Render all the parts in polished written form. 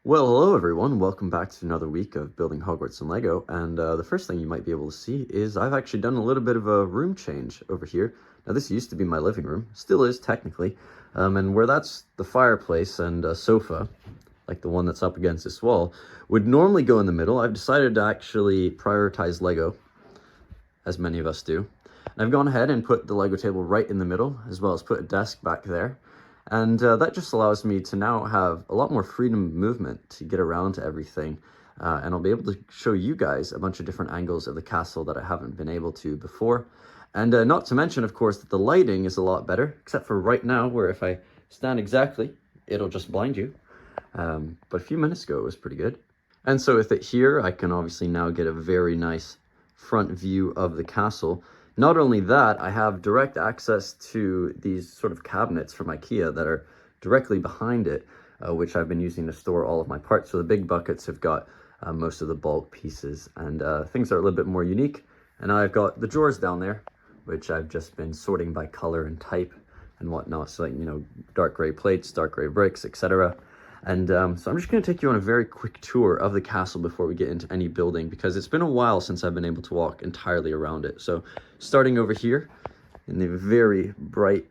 Well, hello everyone. Welcome back to another week of building Hogwarts and Lego. And the first thing you might be able to see is I've actually done a little bit of a room change over here. Now, this used to be my living room, still is technically, and where that's the fireplace and a sofa, like the one that's up against this wall, would normally go in the middle. I've decided to actually prioritize Lego, as many of us do. And I've gone ahead and put the Lego table right in the middle, as well as put a desk back there. And that just allows me to now have a lot more freedom of movement to get around to everything. And I'll be able to show you guys a bunch of different angles of the castle that I haven't been able to before. And not to mention, of course, that the lighting is a lot better, except for right now, where if I stand exactly, it'll just blind you. But a few minutes ago, it was pretty good. And so with it here, I can obviously now get a very nice front view of the castle. Not only that, I have direct access to these sort of cabinets from IKEA that are directly behind it, which I've been using to store all of my parts. So the big buckets have got most of the bulk pieces, and things are a little bit more unique. And I've got the drawers down there, which I've just been sorting by color and type and whatnot. So, like, you know, dark gray plates, dark gray bricks, etc. And so I'm just going to take you on a very quick tour of the castle before we get into any building, because it's been a while since I've been able to walk entirely around it. So starting over here in the very bright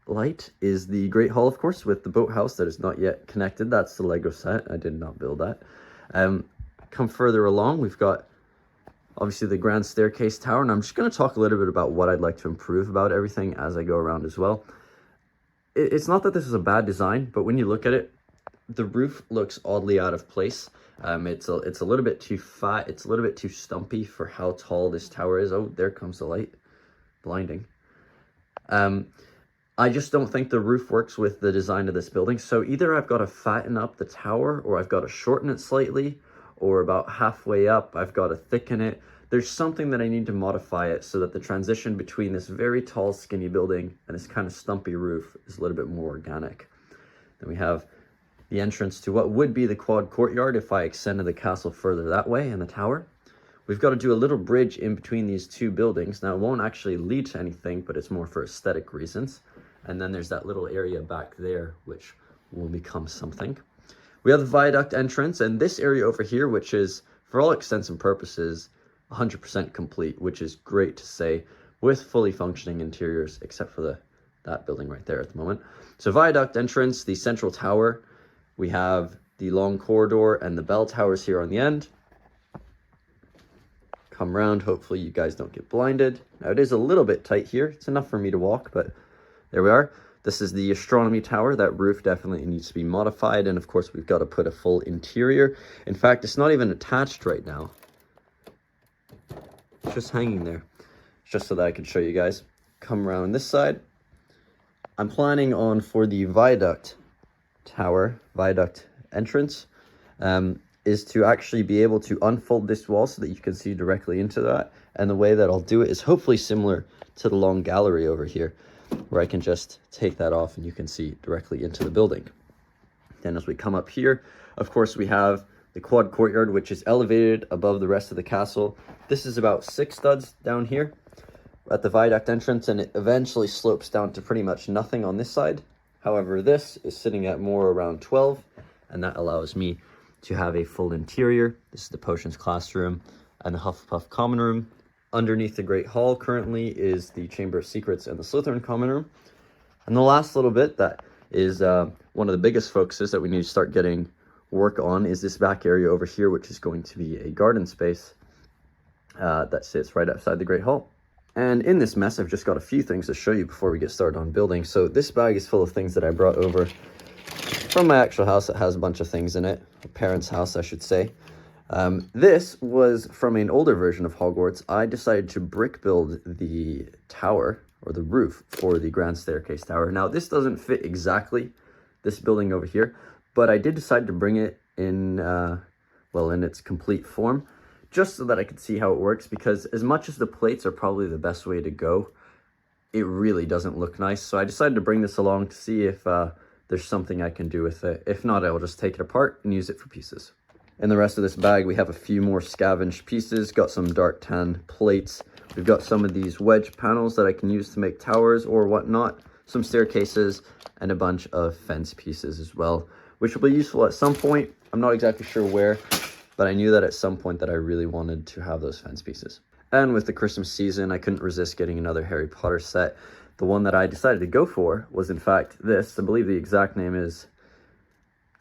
light is the Great Hall, of course, with the boathouse that is not yet connected. That's the Lego set. I did not build that. Come further along, we've got obviously the grand staircase tower, and I'm just going to talk a little bit about what I'd like to improve about everything as I go around as well. It's not that this is a bad design, but when you look at it, the roof looks oddly out of place. It's a little bit too fat. It's a little bit too stumpy for how tall this tower is. Oh, there comes the light. Blinding. I just don't think the roof works with the design of this building. So either I've got to fatten up the tower, or I've got to shorten it slightly, or about halfway up, I've got to thicken it. There's something that I need to modify it so that the transition between this very tall, skinny building and this kind of stumpy roof is a little bit more organic. Then we have the entrance to what would be the quad courtyard if I extended the castle further that way, and the tower. We've got to do a little bridge in between these two buildings. Now, it won't actually lead to anything, but it's more for aesthetic reasons. And then there's that little area back there, which will become something. We have the viaduct entrance, and this area over here, which is, for all intents and purposes, 100% complete, which is great to say, with fully functioning interiors, except for that building right there at the moment. So viaduct entrance, the central tower. We have the long corridor and the bell towers here on the end. Come around, hopefully you guys don't get blinded. Now, it is a little bit tight here. It's enough for me to walk, but there we are. This is the astronomy tower. That roof definitely needs to be modified, and of course we've got to put a full interior. In fact, it's not even attached right now. It's just hanging there, just so that I can show you guys. Come around this side. I'm planning on, for the viaduct entrance, is to actually be able to unfold this wall so that you can see directly into that. And the way that I'll do it is hopefully similar to the long gallery over here, where I can just take that off and you can see directly into the building. Then as we come up here, of course, we have the quad courtyard, which is elevated above the rest of the castle. This is about 6 studs down here at the viaduct entrance, and it eventually slopes down to pretty much nothing on this side. However, this is sitting at more around 12, and that allows me to have a full interior. This is the potions classroom and the Hufflepuff common room. Underneath the Great Hall currently is the Chamber of Secrets and the Slytherin common room. And the last little bit that is one of the biggest focuses that we need to start getting work on is this back area over here, which is going to be a garden space that sits right outside the Great Hall. And in this mess, I've just got a few things to show you before we get started on building. So this bag is full of things that I brought over from my actual house. It has a bunch of things in it, a parent's house, I should say. This was from an older version of Hogwarts. I decided to brick build the tower, or the roof, for the grand staircase tower. Now, this doesn't fit exactly this building over here, but I did decide to bring it in, in its complete form, just so that I could see how it works, because as much as the plates are probably the best way to go, it really doesn't look nice. So I decided to bring this along to see if there's something I can do with it. If not, I will just take it apart and use it for pieces. In the rest of this bag, we have a few more scavenged pieces, got some dark tan plates. We've got some of these wedge panels that I can use to make towers or whatnot, some staircases, and a bunch of fence pieces as well. which will be useful at some point. I'm not exactly sure where, but I knew that at some point that I really wanted to have those fence pieces. And with the Christmas season, I couldn't resist getting another Harry Potter set. The one that I decided to go for was in fact this. I believe the exact name is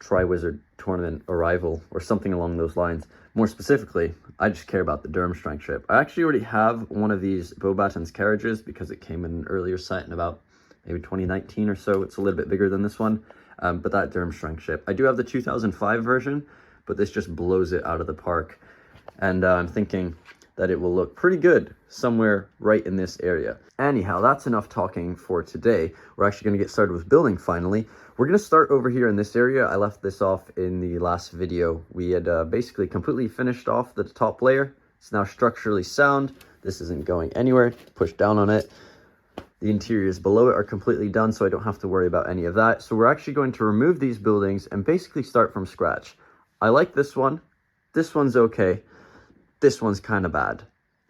Triwizard Tournament Arrival or something along those lines. More specifically, I just care about the Durmstrang ship. I actually already have one of these Beauxbatons carriages because it came in an earlier set in about maybe 2019 or so. It's a little bit bigger than this one, but that Durmstrang ship. I do have the 2005 version, but this just blows it out of the park. And I'm thinking that it will look pretty good somewhere right in this area. Anyhow, that's enough talking for today. We're actually going to get started with building finally. We're going to start over here in this area. I left this off in the last video. We had basically completely finished off the top layer. It's now structurally sound. This isn't going anywhere. Push down on it. The interiors below it are completely done, so I don't have to worry about any of that. So we're actually going to remove these buildings and basically start from scratch. I like this one. This one's okay. This one's kind of bad.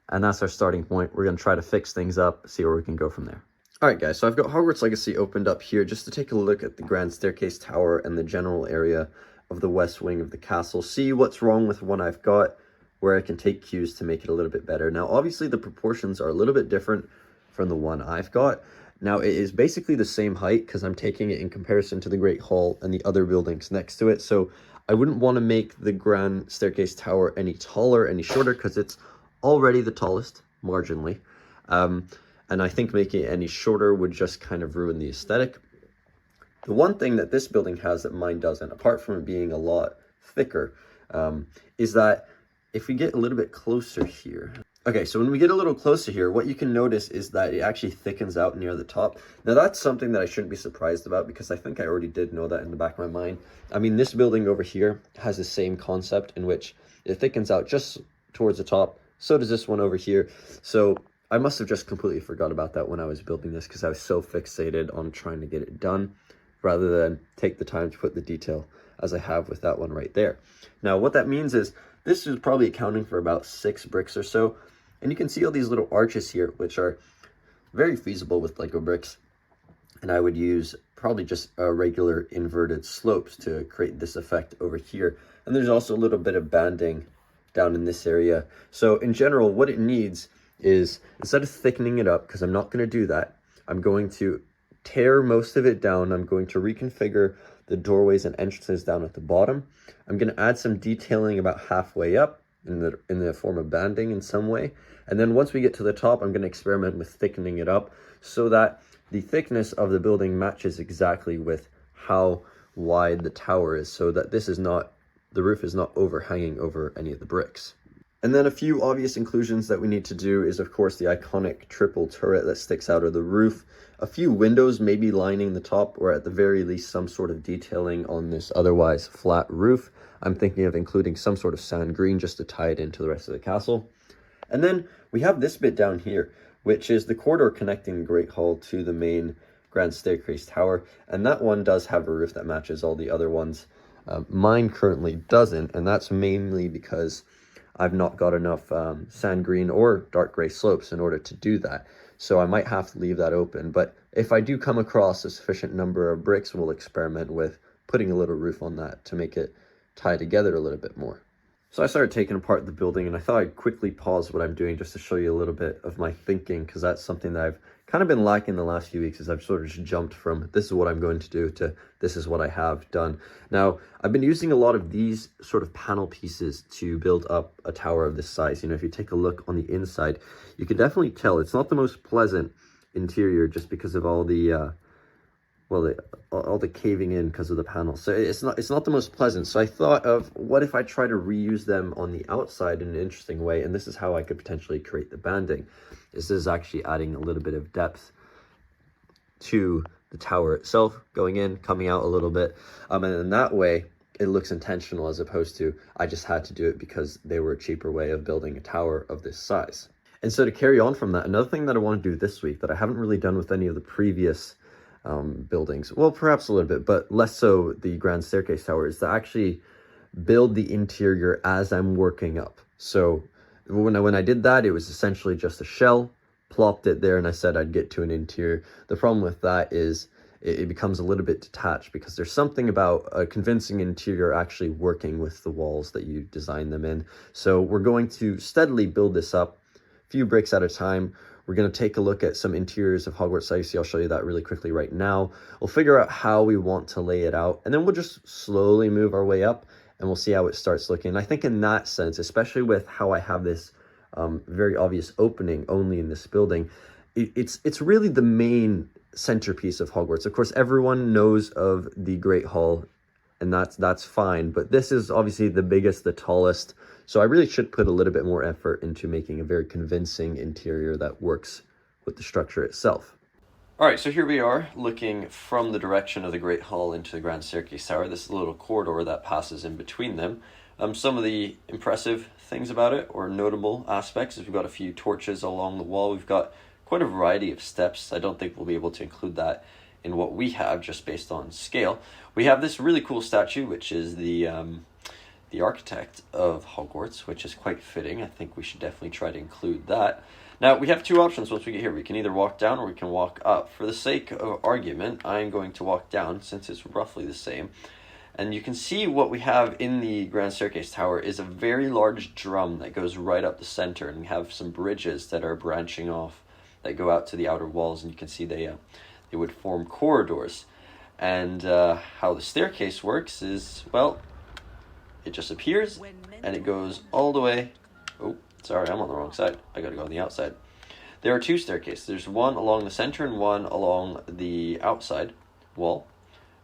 And that's our starting point. We're going to try to fix things up, see where we can go from there. Alright guys, so I've got Hogwarts Legacy opened up here just to take a look at the Grand Staircase Tower and the general area of the west wing of the castle. See what's wrong with one I've got, where I can take cues to make it a little bit better. Now obviously the proportions are a little bit different from the one I've got. Now it is basically the same height because I'm taking it in comparison to the Great Hall and the other buildings next to it. So I wouldn't want to make the Grand Staircase Tower any taller, any shorter, because it's already the tallest, marginally. And I think making it any shorter would just kind of ruin the aesthetic. The one thing that this building has that mine doesn't, apart from it being a lot thicker, is that if we get a little bit closer here... Okay, so when we get a little closer here, what you can notice is that it actually thickens out near the top. Now that's something that I shouldn't be surprised about because I think I already did know that in the back of my mind. I mean, this building over here has the same concept in which it thickens out just towards the top. So does this one over here. So I must have just completely forgot about that when I was building this because I was so fixated on trying to get it done rather than take the time to put the detail as I have with that one right there. Now what that means is this is probably accounting for about 6 bricks or so. And you can see all these little arches here, which are very feasible with Lego bricks. And I would use probably just regular inverted slopes to create this effect over here. And there's also a little bit of banding down in this area. So in general, what it needs is, instead of thickening it up, because I'm not going to do that, I'm going to tear most of it down. I'm going to reconfigure the doorways and entrances down at the bottom. I'm going to add some detailing about halfway up in the form of banding in some way. And then once we get to the top, I'm going to experiment with thickening it up so that the thickness of the building matches exactly with how wide the tower is, so that this is not, the roof is not overhanging over any of the bricks. And then a few obvious inclusions that we need to do is, of course, the iconic triple turret that sticks out of the roof. A few windows maybe lining the top, or at the very least some sort of detailing on this otherwise flat roof. I'm thinking of including some sort of sand green just to tie it into the rest of the castle. And then we have this bit down here, which is the corridor connecting the Great Hall to the main Grand Staircase Tower. And that one does have a roof that matches all the other ones. Mine currently doesn't, and that's mainly because I've not got enough sand green or dark gray slopes in order to do that. So I might have to leave that open. But if I do come across a sufficient number of bricks, we'll experiment with putting a little roof on that to make it tie together a little bit more. So I started taking apart the building, and I thought I'd quickly pause what I'm doing just to show you a little bit of my thinking, because that's something that I've kind of been lacking the last few weeks, as I've sort of just jumped from this is what I'm going to do to this is what I have done. Now, I've been using a lot of these sort of panel pieces to build up a tower of this size. You know, if you take a look on the inside, you can definitely tell it's not the most pleasant interior just because of all the all the caving in because of the panels. So it's not the most pleasant. So I thought of, what if I try to reuse them on the outside in an interesting way? And this is how I could potentially create the banding. This is actually adding a little bit of depth to the tower itself, going in, coming out a little bit. And in that way, it looks intentional, as opposed to I just had to do it because they were a cheaper way of building a tower of this size. And so to carry on from that, another thing that I want to do this week that I haven't really done with any of the previous buildings, well, perhaps a little bit, but less so the Grand Staircase Tower, is to actually build the interior as I'm working up. So when I did that, it was essentially just a shell, plopped it there, and I said I'd get to an interior. The problem with that is it becomes a little bit detached, because there's something about a convincing interior actually working with the walls that you design them in. So we're going to steadily build this up, a few bricks at a time. We're going to take a look at some interiors of Hogwarts Legacy. I'll show you that really quickly right now. We'll figure out how we want to lay it out, and then we'll just slowly move our way up, and we'll see how it starts looking. I think in that sense, especially with how I have this very obvious opening only in this building, it's really the main centerpiece of Hogwarts. Of course, everyone knows of the Great Hall, and that's fine, but this is obviously the biggest, the tallest, so I really should put a little bit more effort into making a very convincing interior that works with the structure itself. All right, so here we are looking from the direction of the Great Hall into the Grand Staircase Tower. This is a little corridor that passes in between them. Some of the impressive things about it, or notable aspects, is we've got a few torches along the wall. We've got quite a variety of steps. I don't think we'll be able to include that in what we have, just based on scale. We have this really cool statue, which is the architect of Hogwarts, which is quite fitting. I think we should definitely try to include that. Now, we have two options once we get here. We can either walk down or we can walk up. For the sake of argument, I'm going to walk down, since it's roughly the same. And you can see what we have in the Grand Staircase Tower is a very large drum that goes right up the center, and we have some bridges that are branching off that go out to the outer walls, and you can see they would form corridors. And how the staircase works is, well, it just appears and it goes all the way. Oh, sorry, I'm on the wrong side. I gotta go on the outside. There are two staircases. There's one along the center and one along the outside wall,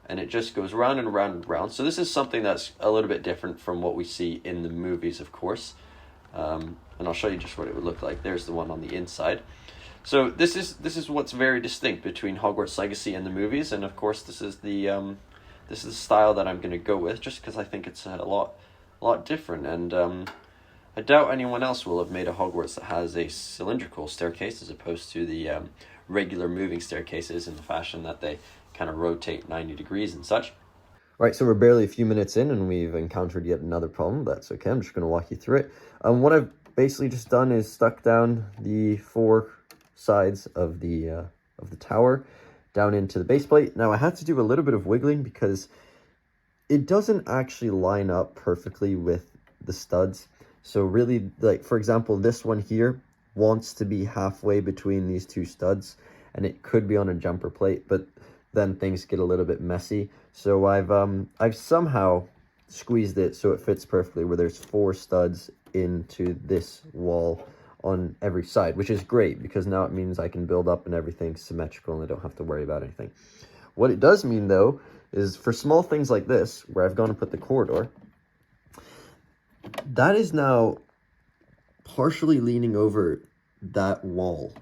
and it just goes round and round and round. So this is something that's a little bit different from what we see in the movies, of course. And I'll show you just what it would look like. There's the one on the inside. So this is what's very distinct between Hogwarts Legacy and the movies, and of course this is the style that I'm going to go with, just because I think it's a lot different, and I doubt anyone else will have made a Hogwarts that has a cylindrical staircase as opposed to the regular moving staircases in the fashion that they kind of rotate 90 degrees and such. All right, so we're barely a few minutes in, and we've encountered yet another problem. That's okay. I'm just going to walk you through it. What I've basically just done is stuck down the four sides of the tower down into the base plate. Now I had to do a little bit of wiggling because it doesn't actually line up perfectly with the studs. So really, like for example, this one here wants to be halfway between these two studs, and it could be on a jumper plate, but then things get a little bit messy. So I've somehow squeezed it so it fits perfectly, where there's four studs into this wall on every side, which is great, because now it means I can build up and everything's symmetrical and I don't have to worry about anything. What it does mean, though, is for small things like this, where I've gone and put the corridor, that is now partially leaning over that wall,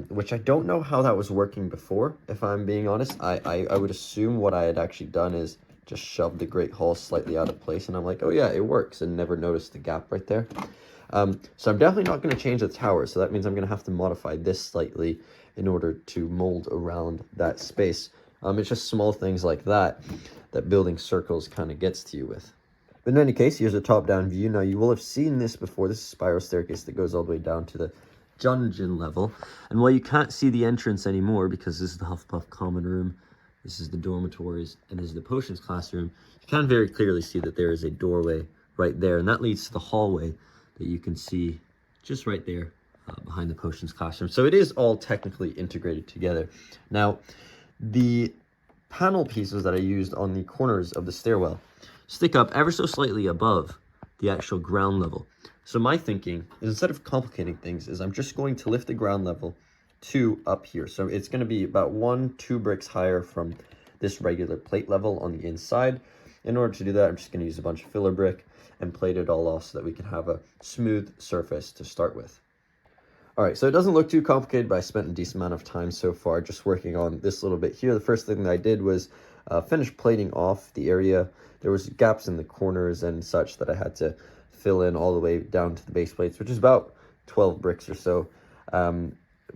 which I don't know how that was working before, if I'm being honest. I would assume what I had actually done is just shoved the Great Hall slightly out of place, and I'm like, oh yeah, it works, and never noticed the gap right there. So I'm definitely not going to change the tower, so that means I'm going to have to modify this slightly in order to mold around that space. It's just small things like that building circles kind of gets to you with. But in any case, here's a top-down view. Now, you will have seen this before. This is a spiral staircase that goes all the way down to the dungeon level. And while you can't see the entrance anymore, because this is the Hufflepuff common room, this is the dormitories, and this is the potions classroom, you can very clearly see that there is a doorway right there, and that leads to the hallway that you can see just right there behind the potions classroom. So it is all technically integrated together. Now, the panel pieces that I used on the corners of the stairwell stick up ever so slightly above the actual ground level. So my thinking is, instead of complicating things, is I'm just going to lift the ground level to up here. So it's going to be about 1-2 bricks higher from this regular plate level on the inside. In order to do that, I'm just going to use a bunch of filler brick and plate it all off so that we can have a smooth surface to start with. All right, so it doesn't look too complicated, but I spent a decent amount of time so far just working on this little bit here. The first thing that I did was finish plating off the area. There was gaps in the corners and such that I had to fill in all the way down to the base plates, which is about 12 bricks or so.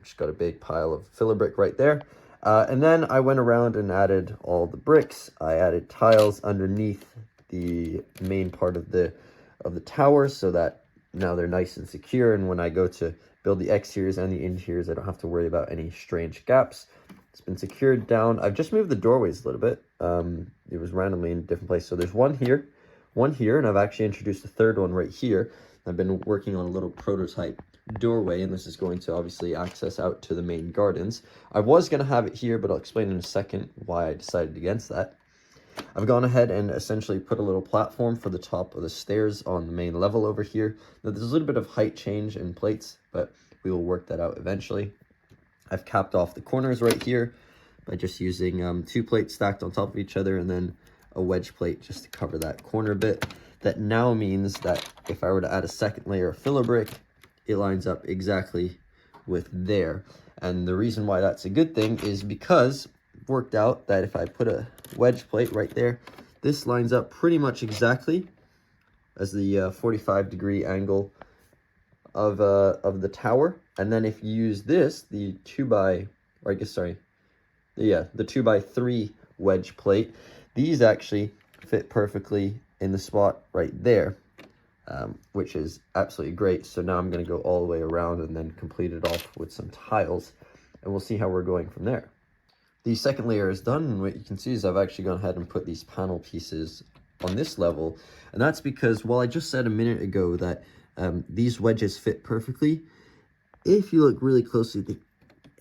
Just got a big pile of filler brick right there. And then I went around and added all the bricks. I added tiles underneath the main part of the tower, so that now they're nice and secure, and when I go to build the exteriors and the interiors, I don't have to worry about any strange gaps. It's been secured down. I've just moved the doorways a little bit. It was randomly in a different place. So there's one here, and I've actually introduced a third one right here. I've been working on a little prototype doorway, and this is going to obviously access out to the main gardens. I was going to have it here, but I'll explain in a second why I decided against that. I've gone ahead and essentially put a little platform for the top of the stairs on the main level over here. Now there's a little bit of height change in plates, but we will work that out eventually. I've capped off the corners right here by just using 2 plates stacked on top of each other and then a wedge plate just to cover that corner bit. That now means that if I were to add a second layer of filler brick, it lines up exactly with there. And the reason why that's a good thing is because it worked out that if I put a wedge plate right there, this lines up pretty much exactly as the 45-degree angle of the tower. And then if you use this, the 2x3 wedge plate, these actually fit perfectly in the spot right there, which is absolutely great. So now I'm going to go all the way around and then complete it off with some tiles, and we'll see how we're going from there. The second layer is done, and what you can see is I've actually gone ahead and put these panel pieces on this level, and that's because while I just said a minute ago that these wedges fit perfectly, if you look really closely, they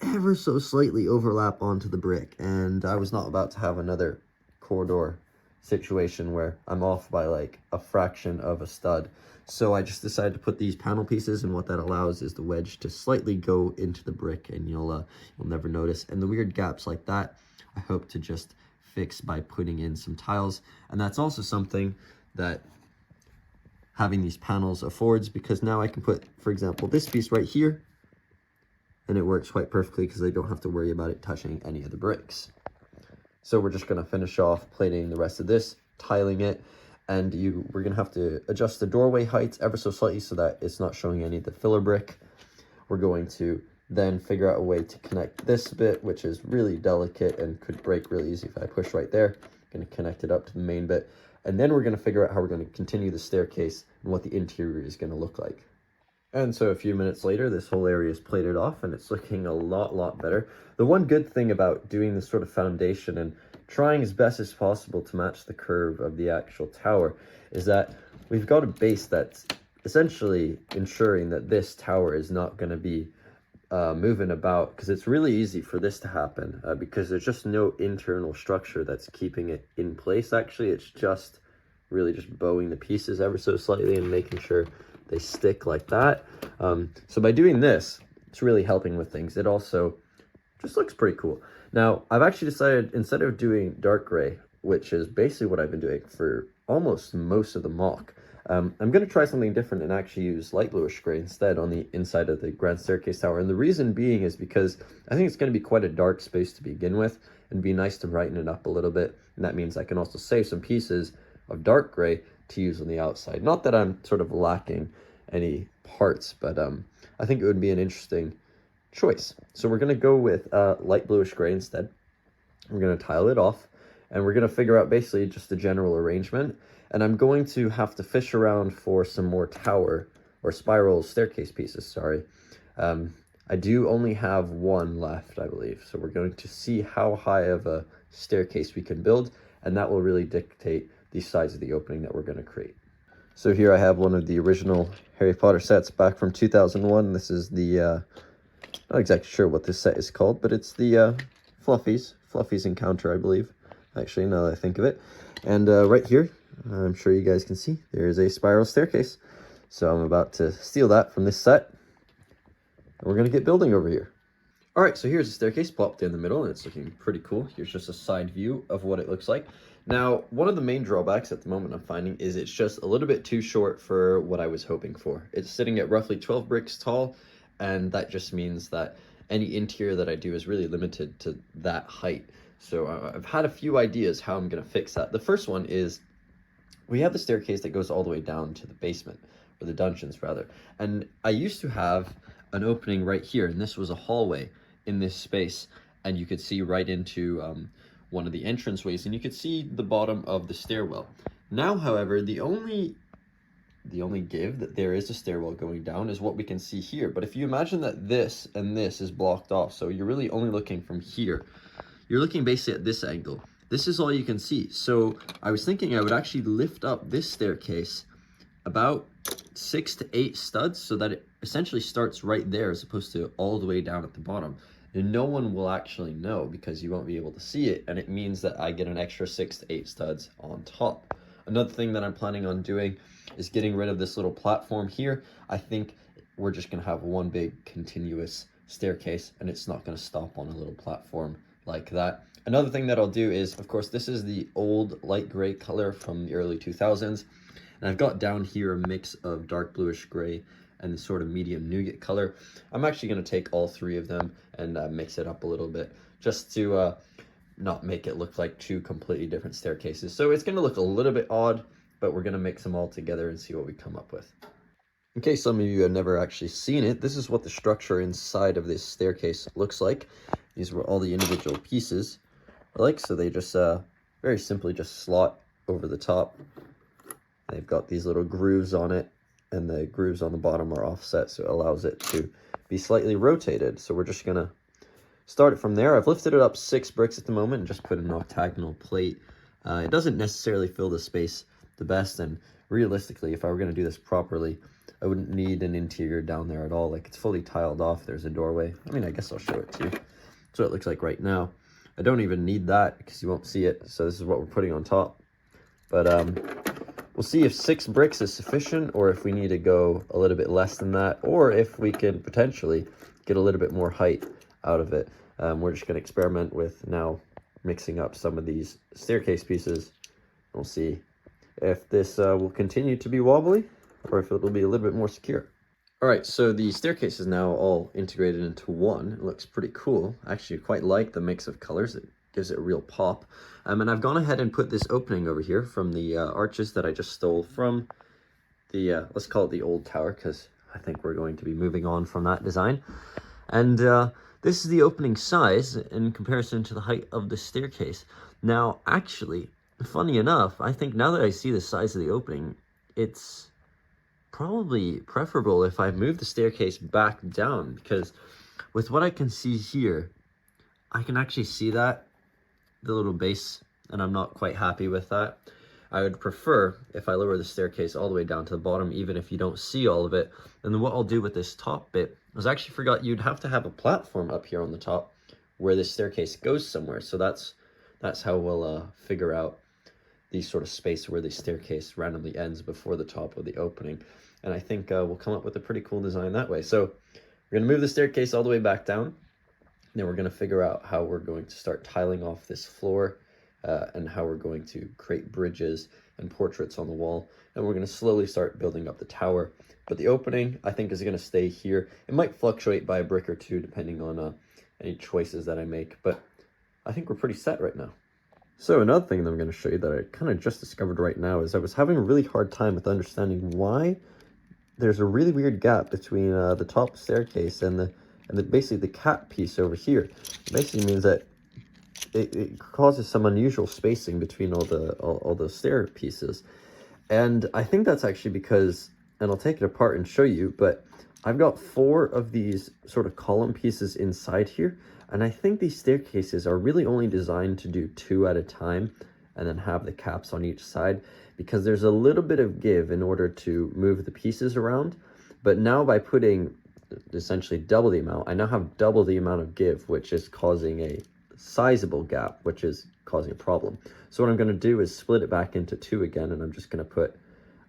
ever so slightly overlap onto the brick, and I was not about to have another corridor situation where I'm off by like a fraction of a stud. So I just decided to put these panel pieces, and what that allows is the wedge to slightly go into the brick, and you'll never notice. And the weird gaps like that, I hope to just fix by putting in some tiles. And that's also something that having these panels affords, because now I can put, for example, this piece right here, and it works quite perfectly because I don't have to worry about it touching any of the bricks. So we're just going to finish off plating the rest of this, tiling it, and we're going to have to adjust the doorway heights ever so slightly so that it's not showing any of the filler brick. We're going to then figure out a way to connect this bit, which is really delicate and could break really easy if I push right there. I'm going to connect it up to the main bit, and then we're going to figure out how we're going to continue the staircase and what the interior is going to look like. And so a few minutes later, this whole area is plated off, and it's looking a lot better. The one good thing about doing this sort of foundation and trying as best as possible to match the curve of the actual tower is that we've got a base that's essentially ensuring that this tower is not going to be moving about, because it's really easy for this to happen because there's just no internal structure that's keeping it in place. Actually, it's just really just bowing the pieces ever so slightly and making sure they stick like that. So by doing this, it's really helping with things. It also just looks pretty cool. Now, I've actually decided, instead of doing dark gray, which is basically what I've been doing for almost most of the mock, I'm going to try something different and actually use light bluish gray instead on the inside of the grand staircase tower. And the reason being is because I think it's going to be quite a dark space to begin with, and be nice to brighten it up a little bit. And that means I can also save some pieces of dark gray to use on the outside. Not that I'm sort of lacking any parts, but I think it would be an interesting choice. So we're going to go with light bluish gray instead. We're going to tile it off, and we're going to figure out basically just the general arrangement. And I'm going to have to fish around for some more tower or spiral staircase pieces, sorry. I do only have one left, I believe. So we're going to see how high of a staircase we can build, and that will really dictate the size of the opening that we're going to create. So here I have one of the original Harry Potter sets back from 2001. This is the, not exactly sure what this set is called, but it's the Fluffy's Encounter, I believe, actually, now that I think of it. And right here, I'm sure you guys can see, there is a spiral staircase. So I'm about to steal that from this set, and we're going to get building over here. All right, so here's the staircase plopped in the middle, and it's looking pretty cool. Here's just a side view of what it looks like. Now, one of the main drawbacks at the moment I'm finding is it's just a little bit too short for what I was hoping for. It's sitting at roughly 12 bricks tall, and that just means that any interior that I do is really limited to that height. So I've had a few ideas how I'm going to fix that. The first one is we have the staircase that goes all the way down to the basement, or the dungeons rather. And I used to have an opening right here, and this was a hallway in this space, and you could see right into one of the entranceways, and you could see the bottom of the stairwell. Now, however, the only the only give that there is a stairwell going down is what we can see here. But if you imagine that this and this is blocked off, so you're really only looking from here, you're looking basically at this angle. This is all you can see. So I was thinking I would actually lift up this staircase about 6 to 8 studs so that it essentially starts right there as opposed to all the way down at the bottom. And no one will actually know because you won't be able to see it, and it means that I get an extra 6 to 8 studs on top. Another thing that I'm planning on doing is getting rid of this little platform here. I think we're just going to have one big continuous staircase, and it's not going to stop on a little platform like that. Another thing that I'll do is, of course, this is the old light gray color from the early 2000s. And I've got down here a mix of dark bluish gray and the sort of medium nougat color. I'm actually going to take all three of them and mix it up a little bit just to not make it look like two completely different staircases. So it's going to look a little bit odd, but we're going to mix them all together and see what we come up with. In case some of you have never actually seen it, this is what the structure inside of this staircase looks like. These were all the individual pieces are like, so they just very simply just slot over the top. They've got these little grooves on it, and the grooves on the bottom are offset, so it allows it to be slightly rotated. So we're just going to start it from there. I've lifted it up 6 bricks at the moment and just put an octagonal plate. It doesn't necessarily fill the space the best, and realistically, if I were going to do this properly, I wouldn't need an interior down there at all. Like, it's fully tiled off. There's a doorway. I mean, I guess I'll show it to you. That's what it looks like right now. I don't even need that because you won't see it. So this is what we're putting on top. But we'll see if 6 bricks is sufficient, or if we need to go a little bit less than that, or if we can potentially get a little bit more height out of it. We're just going to experiment with now mixing up some of these staircase pieces. We'll see if this will continue to be wobbly or if it'll be a little bit more secure. All right, so the staircase is now all integrated into one. It looks pretty cool. I actually quite like the mix of colors. It gives it a real pop. And I've gone ahead and put this opening over here from the arches that I just stole from the, let's call it the old tower, because I think we're going to be moving on from that design. And this is the opening size in comparison to the height of the staircase. Now, actually, funny enough, I think now that I see the size of the opening, it's probably preferable if I move the staircase back down, because with what I can see here, I can actually see that, the little base, and I'm not quite happy with that. I would prefer if I lower the staircase all the way down to the bottom, even if you don't see all of it. And then what I'll do with this top bit is I actually forgot you'd have to have a platform up here on the top where this staircase goes somewhere. So that's how we'll figure out the sort of space where the staircase randomly ends before the top of the opening. And I think we'll come up with a pretty cool design that way. So we're going to move the staircase all the way back down. Then we're going to figure out how we're going to start tiling off this floor and how we're going to create bridges and portraits on the wall. And we're going to slowly start building up the tower. But the opening, I think, is going to stay here. It might fluctuate by a brick or two depending on any choices that I make. But I think we're pretty set right now. So another thing that I'm going to show you that I kind of just discovered right now is I was having a really hard time with understanding why there's a really weird gap between the top staircase and basically the cap piece over here. It basically means that it causes some unusual spacing between all the stair pieces. And I think that's actually because, and I'll take it apart and show you, but I've got 4 of these sort of column pieces inside here. And I think these staircases are really only designed to do 2 at a time and then have the caps on each side, because there's a little bit of give in order to move the pieces around. But now by putting essentially double the amount, I now have double the amount of give, which is causing a sizable gap, which is causing a problem. So what I'm going to do is split it back into 2 again, and I'm just going to put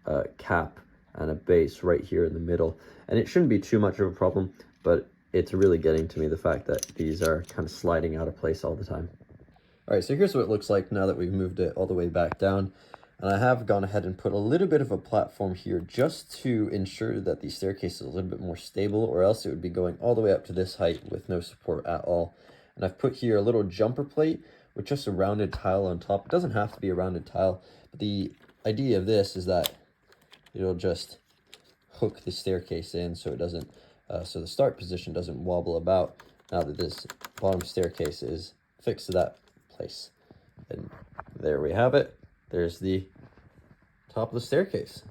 a cap and a base right here in the middle. And it shouldn't be too much of a problem, but it's really getting to me, the fact that these are kind of sliding out of place all the time. All right, so here's what it looks like now that we've moved it all the way back down. And I have gone ahead and put a little bit of a platform here just to ensure that the staircase is a little bit more stable, or else it would be going all the way up to this height with no support at all. And I've put here a little jumper plate with just a rounded tile on top. It doesn't have to be a rounded tile, but the idea of this is that it'll just hook the staircase in so it doesn't, so the start position doesn't wobble about now that this bottom staircase is fixed to that place. And there we have it. There's the top of the staircase.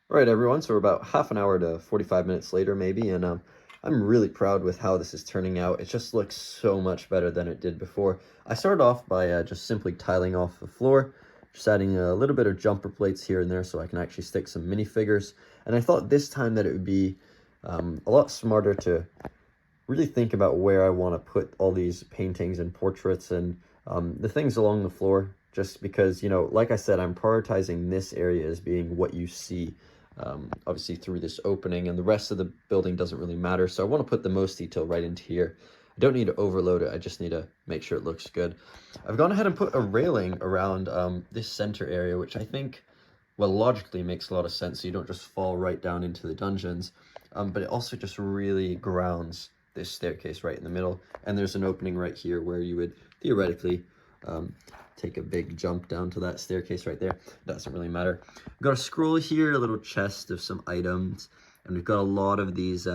All right, everyone, so we're about half an hour to 45 minutes later maybe, and I'm really proud with how this is turning out. It just looks so much better than it did before. I started off by just simply tiling off the floor, just adding a little bit of jumper plates here and there so I can actually stick some minifigures. And I thought this time that it would be a lot smarter to really think about where I want to put all these paintings and portraits and the things along the floor, just because, you know, like I said, I'm prioritizing this area as being what you see obviously through this opening, and the rest of the building doesn't really matter. So I want to put the most detail right into here. I don't need to overload it, I just need to make sure it looks good. I've gone ahead and put a railing around this center area, which I think, well, logically makes a lot of sense, so you don't just fall right down into the dungeons, but it also just really grounds this staircase right in the middle. And there's an opening right here where you would theoretically take a big jump down to that staircase right there. Doesn't really matter. We've got a scroll here, a little chest of some items, and we've got a lot of these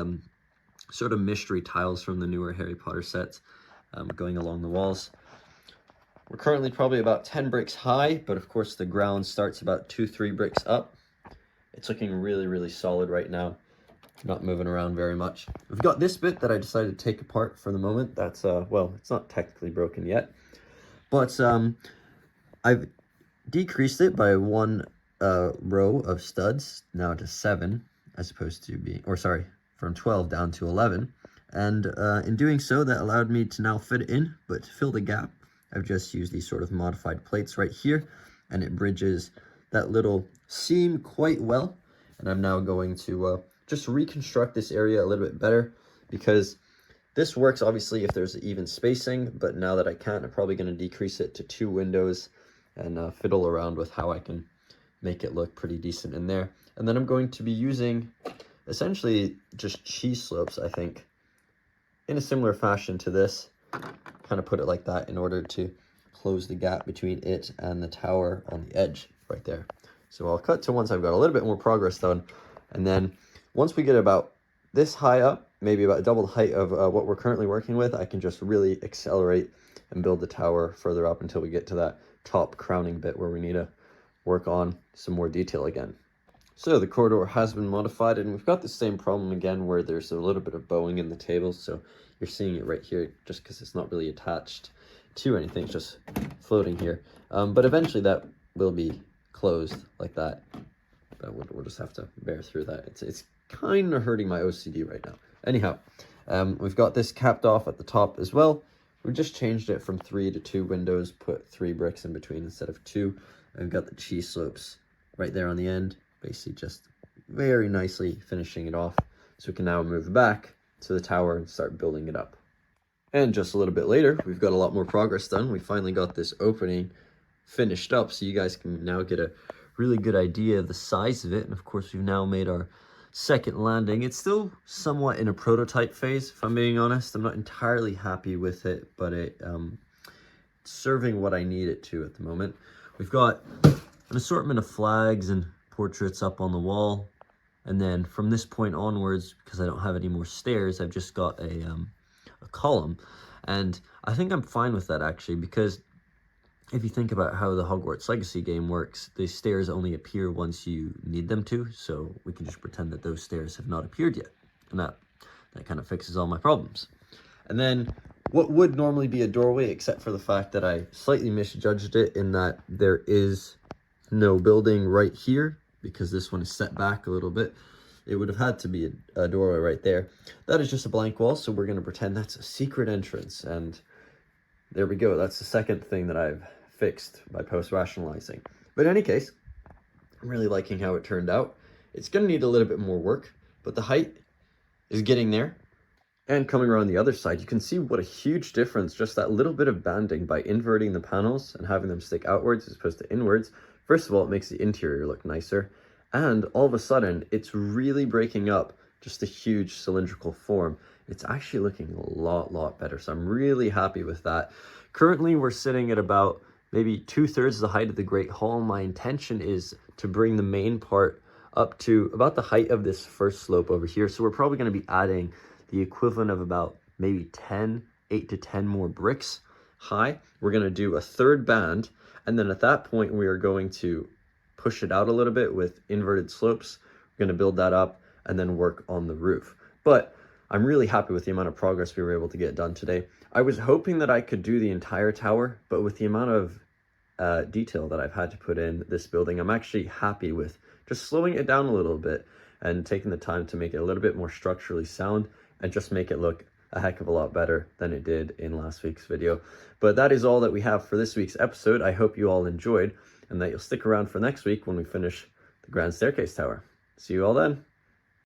sort of mystery tiles from the newer Harry Potter sets going along the walls. We're currently probably about 10 bricks high, but of course the ground starts about 2-3 bricks up. It's looking really, really solid right now. Not moving around very much. We've got this bit that I decided to take apart for the moment. That's, well, it's not technically broken yet, but I've decreased it by one row of studs, now to 7, as opposed to being, or sorry, from 12 down to 11. And in doing so, that allowed me to now fit it in, but to fill the gap, I've just used these sort of modified plates right here, and it bridges that little seam quite well. And I'm now going to just reconstruct this area a little bit better, because this works obviously if there's even spacing, but now that I can't, I'm probably going to decrease it to 2 windows and fiddle around with how I can make it look pretty decent in there. And then I'm going to be using essentially just cheese slopes, I think, in a similar fashion to this, kind of put it like that in order to close the gap between it and the tower on the edge right there. So I'll cut to once I've got a little bit more progress done, and then once we get about this high up, maybe about double the height of what we're currently working with, I can just really accelerate and build the tower further up until we get to that top crowning bit where we need to work on some more detail again. So the corridor has been modified, and we've got the same problem again where there's a little bit of bowing in the tables. So you're seeing it right here just because it's not really attached to anything, it's just floating here. But eventually that will be closed like that. But we'll just have to bear through that. It's kind of hurting my OCD right now. Anyhow, we've got this capped off at the top as well. We just changed it from 3 to 2 windows, put 3 bricks in between instead of 2. And we've got the cheese slopes right there on the end, basically just very nicely finishing it off. So we can now move back to the tower and start building it up. And just a little bit later, we've got a lot more progress done. We finally got this opening finished up, so you guys can now get a really good idea of the size of it. And of course, we've now made our second landing. It's still somewhat in a prototype phase, if I'm being honest. I'm not entirely happy with it, but it's serving what I need it to at the moment. We've got an assortment of flags and portraits up on the wall, and then from this point onwards, because I don't have any more stairs, I've just got a column. And I think I'm fine with that, actually, because if you think about how the Hogwarts Legacy game works, the stairs only appear once you need them to, so we can just pretend that those stairs have not appeared yet, and that kind of fixes all my problems. And then what would normally be a doorway, except for the fact that I slightly misjudged it in that there is no building right here, because this one is set back a little bit. It would have had to be a doorway right there. That is just a blank wall, so we're going to pretend that's a secret entrance, and there we go. That's the second thing that I've fixed by post-rationalizing. But in any case, I'm really liking how it turned out. It's going to need a little bit more work, but the height is getting there. And coming around the other side, you can see what a huge difference just that little bit of banding by inverting the panels and having them stick outwards as opposed to inwards. First of all, it makes the interior look nicer, and all of a sudden, it's really breaking up just a huge cylindrical form. It's actually looking a lot better, so I'm really happy with that. Currently, we're sitting at about maybe 2/3 the height of the Great Hall. My intention is to bring the main part up to about the height of this first slope over here. So we're probably going to be adding the equivalent of about maybe 8 to 10 more bricks high. We're going to do a third band, and then at that point we are going to push it out a little bit with inverted slopes going to build that up and then work on the roof. But I'm really happy with the amount of progress we were able to get done today. I was hoping that I could do the entire tower, but with the amount of detail that I've had to put in this building, I'm actually happy with just slowing it down a little bit and taking the time to make it a little bit more structurally sound and just make it look a heck of a lot better than it did in last week's video. But that is all that we have for this week's episode. I hope you all enjoyed and that you'll stick around for next week when we finish the Grand Staircase Tower. See you all then.